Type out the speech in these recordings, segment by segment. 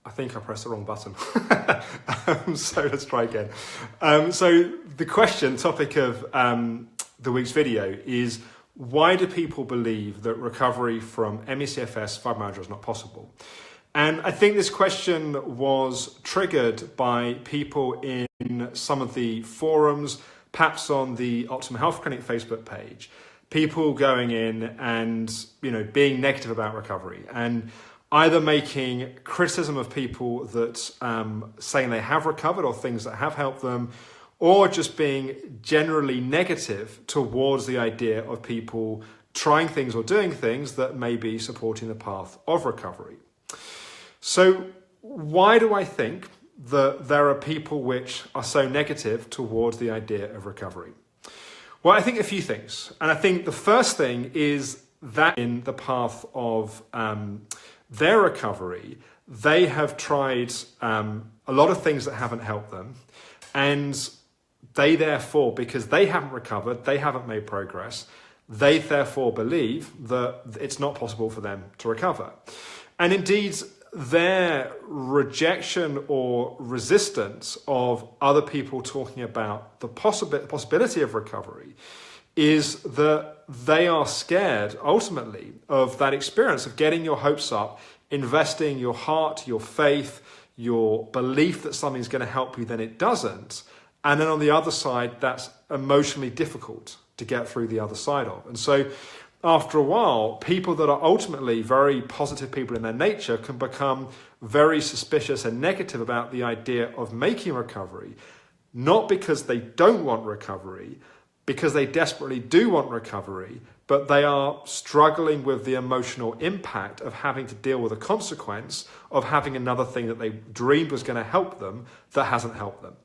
I think I pressed the wrong button. So let's try again. So the topic of the week's video is, why do people believe that recovery from ME CFS fibromyalgia is not possible? And I think this question was triggered by people in some of the forums, perhaps on the Optimum Health Clinic Facebook page, people going in and, being negative about recovery and either making criticism of people that saying they have recovered or things that have helped them, or just being generally negative towards the idea of people trying things or doing things that may be supporting the path of recovery. So why do I think that there are people which are so negative towards the idea of recovery? Well, I think a few things. And I think the first thing is that in the path of their recovery, they have tried a lot of things that haven't helped them. And they therefore, because they haven't recovered, they haven't made progress, they therefore believe that it's not possible for them to recover. And indeed, their rejection or resistance of other people talking about the possibility of recovery is that they are scared, ultimately, of that experience of getting your hopes up, investing your heart, your faith, your belief that something's going to help you, then it doesn't. And then on the other side, that's emotionally difficult to get through the other side of. And so after a while, people that are ultimately very positive people in their nature can become very suspicious and negative about the idea of making recovery, not because they don't want recovery, because they desperately do want recovery, but they are struggling with the emotional impact of having to deal with the consequence of having another thing that they dreamed was going to help them that hasn't helped them.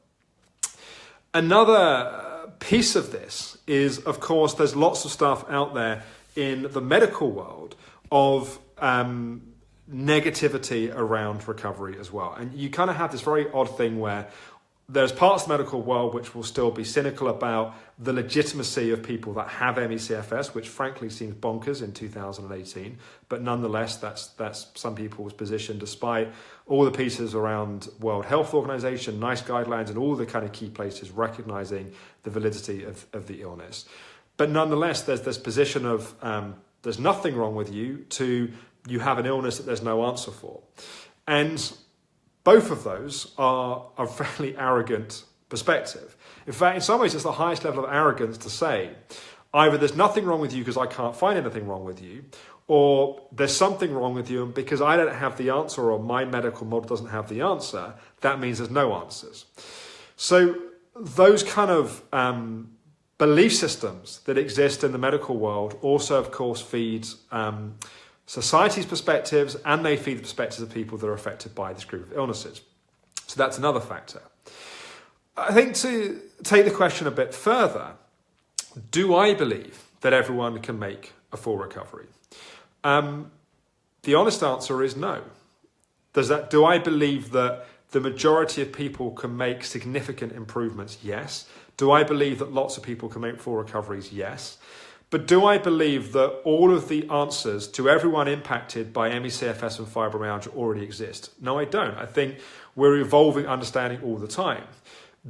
Another piece of this is, of course, there's lots of stuff out there in the medical world of negativity around recovery as well. And you kind of have this very odd thing where there's parts of the medical world which will still be cynical about the legitimacy of people that have ME CFS, which frankly seems bonkers in 2018. But nonetheless, that's some people's position, despite all the pieces around World Health Organization, NICE guidelines, and all the kind of key places recognizing the validity of the illness. But nonetheless, there's this position of there's nothing wrong with you to you have an illness that there's no answer for. And both of those are a fairly arrogant perspective. In fact, in some ways, it's the highest level of arrogance to say, either there's nothing wrong with you because I can't find anything wrong with you, or there's something wrong with you and because I don't have the answer or my medical model doesn't have the answer, that means there's no answers. So those kind of belief systems that exist in the medical world also, of course, feed society's perspectives, and they feed the perspectives of people that are affected by this group of illnesses. So that's another factor. I think to take the question a bit further, do I believe that everyone can make a full recovery? The honest answer is no. Do I believe that the majority of people can make significant improvements? Yes. Do I believe that lots of people can make full recoveries? Yes. But do I believe that all of the answers to everyone impacted by ME CFS and fibromyalgia already exist? No, I don't. I think we're evolving understanding all the time.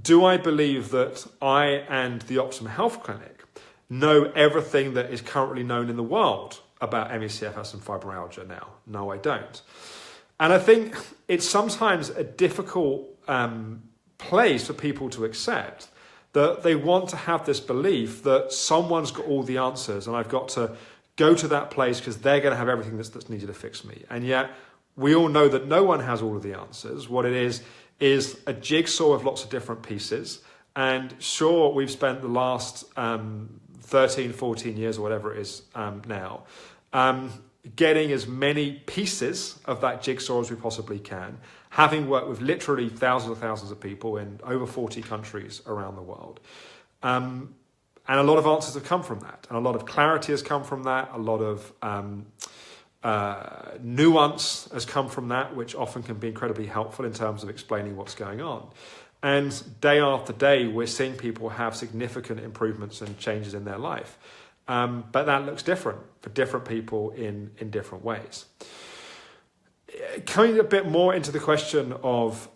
Do I believe that I and the Optimum Health Clinic know everything that is currently known in the world about ME CFS and fibromyalgia now? No, I don't. And I think it's sometimes a difficult place for people to accept that they want to have this belief that someone's got all the answers and I've got to go to that place because they're going to have everything that's needed to fix me. And yet we all know that no one has all of the answers. What it is a jigsaw of lots of different pieces. And sure, we've spent the last 13, 14 years or whatever it is now, getting as many pieces of that jigsaw as we possibly can, having worked with literally thousands of people in over 40 countries around the world. And a lot of answers have come from that. And a lot of clarity has come from that. A lot of nuance has come from that, which often can be incredibly helpful in terms of explaining what's going on. And day after day, we're seeing people have significant improvements and changes in their life. But that looks different for different people in different ways. coming a bit more into the question of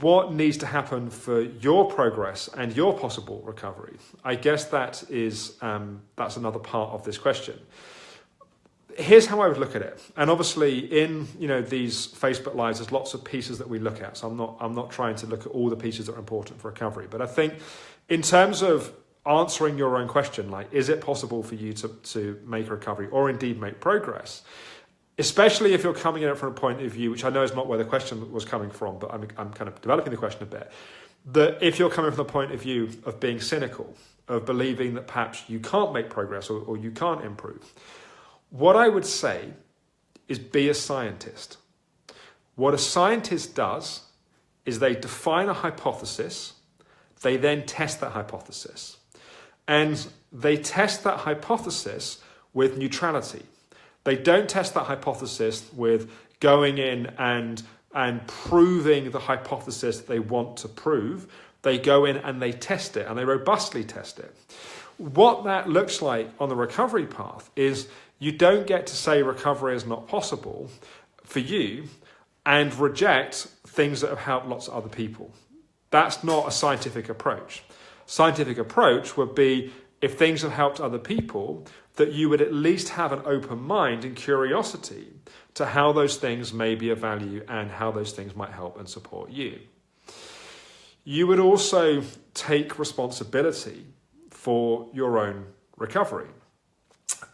what needs to happen for your progress and your possible recovery, I guess that's another part of this question. Here's how I would look at it. And obviously in these Facebook Lives, there's lots of pieces that we look at. So I'm not trying to look at all the pieces that are important for recovery. But I think in terms of answering your own question, like, is it possible for you to make a recovery or indeed make progress? Especially if you're coming at it from a point of view, which I know is not where the question was coming from, but I'm kind of developing the question a bit, that if you're coming from the point of view of being cynical, of believing that perhaps you can't make progress or you can't improve, what I would say is be a scientist. What a scientist does is they define a hypothesis, they then test that hypothesis. And they test that hypothesis with neutrality. They don't test that hypothesis with going in and proving the hypothesis they want to prove. They go in and they test it, and they robustly test it. What that looks like on the recovery path is you don't get to say recovery is not possible for you and reject things that have helped lots of other people. That's not a scientific approach. Scientific approach would be, if things have helped other people, that you would at least have an open mind and curiosity to how those things may be of value and how those things might help and support you. You would also take responsibility for your own recovery.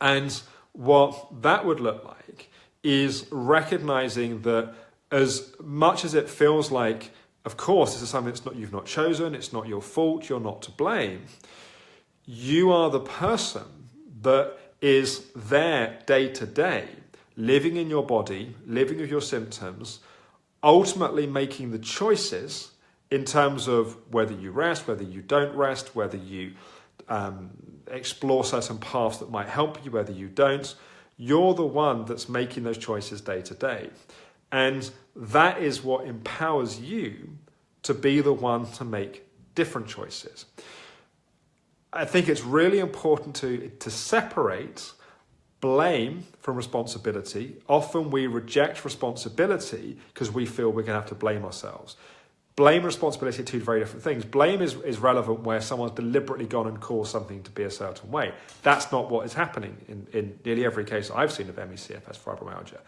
And what that would look like is recognizing that as much as it feels like, of course, this is something you've not chosen, it's not your fault, you're not to blame, you are the person that is there day to day, living in your body, living with your symptoms, ultimately making the choices in terms of whether you rest, whether you don't rest, whether you explore certain paths that might help you, whether you don't. You're the one that's making those choices day to day. And that is what empowers you to be the one to make different choices. I think it's really important to separate blame from responsibility. Often we reject responsibility because we feel we're going to have to blame ourselves. Blame and responsibility are two very different things. Blame is relevant where someone's deliberately gone and caused something to be a certain way. That's not what is happening in nearly every case I've seen of ME CFS fibromyalgia.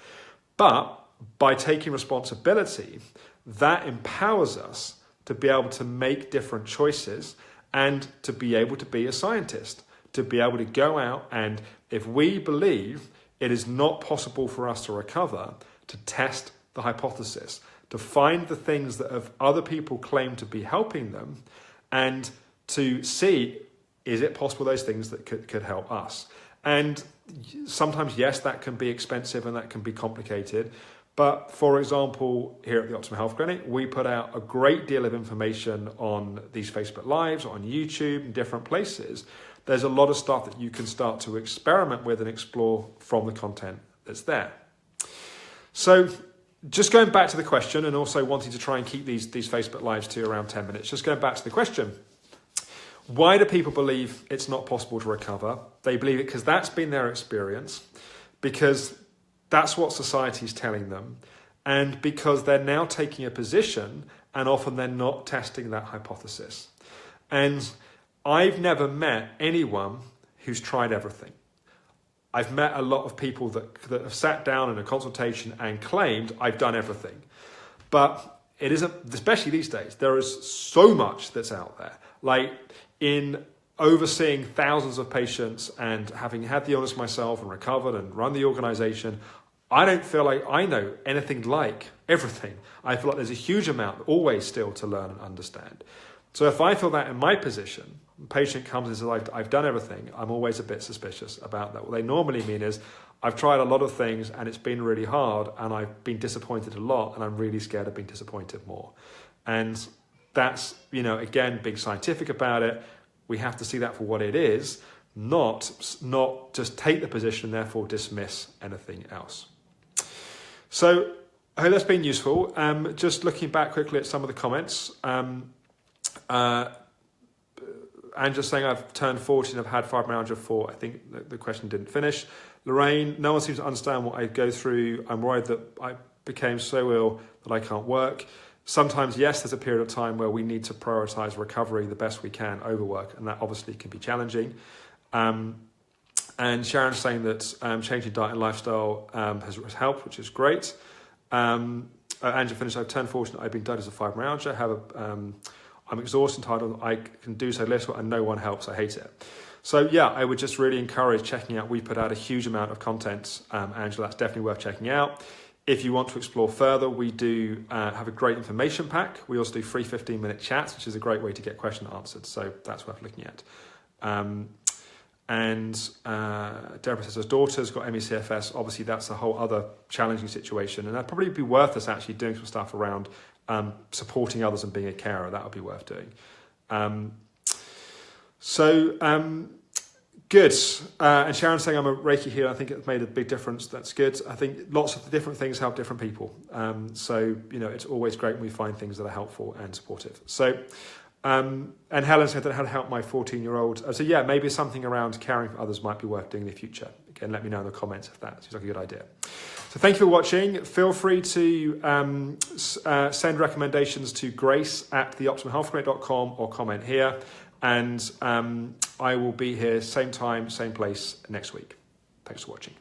But by taking responsibility, that empowers us to be able to make different choices and to be able to be a scientist, to be able to go out and, if we believe it is not possible for us to recover, to test the hypothesis, to find the things that have other people claim to be helping them, and to see, is it possible those things that could help us? And sometimes, yes, that can be expensive and that can be complicated. But for example, here at the Optimum Health Clinic, we put out a great deal of information on these Facebook Lives, on YouTube, and different places. There's a lot of stuff that you can start to experiment with and explore from the content that's there. So just going back to the question, and also wanting to try and keep these Facebook Lives to around 10 minutes, just going back to the question, why do people believe it's not possible to recover? They believe it because that's been their experience, because that's what society's telling them, and because they're now taking a position and often they're not testing that hypothesis. And I've never met anyone who's tried everything. I've met a lot of people that have sat down in a consultation and claimed, I've done everything. But it isn't, especially these days, there is so much that's out there. Like in overseeing thousands of patients and having had the illness myself and recovered and run the organization, I don't feel like I know anything like everything. I feel like there's a huge amount always still to learn and understand. So if I feel that in my position, a patient comes and says, I've done everything, I'm always a bit suspicious about that. What they normally mean is, I've tried a lot of things and it's been really hard and I've been disappointed a lot and I'm really scared of being disappointed more. And that's, again, being scientific about it. We have to see that for what it is, not just take the position and therefore dismiss anything else. So I hope that's been useful. Just looking back quickly at some of the comments. And just saying I've turned 40 and I've had fibromyalgia for, I think the question didn't finish. Lorraine, no one seems to understand what I go through. I'm worried that I became so ill that I can't work. Sometimes, yes, there's a period of time where we need to prioritise recovery the best we can over work, and that obviously can be challenging. And Sharon's saying that changing diet and lifestyle has helped, which is great. Angela finished, I've turned 40, I've been diagnosed with fibromyalgia, I'm exhausted, entitled, I can do so little and no one helps, I hate it. So yeah, I would just really encourage checking out, we put out a huge amount of content, Angela, that's definitely worth checking out. If you want to explore further, we do have a great information pack. We also do free 15-minute chats, which is a great way to get questions answered. So that's worth looking at. Deborah says her daughter's got ME CFS. Obviously, that's a whole other challenging situation. And that'd probably be worth us actually doing some stuff around supporting others and being a carer. That would be worth doing. Good. And Sharon's saying I'm a Reiki healer. I think it's made a big difference. That's good. I think lots of the different things help different people. It's always great when we find things that are helpful and supportive. And Helen said that how to help my 14-year-old. So yeah, maybe something around caring for others might be worth doing in the future. Again, let me know in the comments if that seems like a good idea. So thank you for watching. Feel free to send recommendations to grace@theoptimumhealthclinic.com or comment here. And I will be here same time, same place next week. Thanks for watching.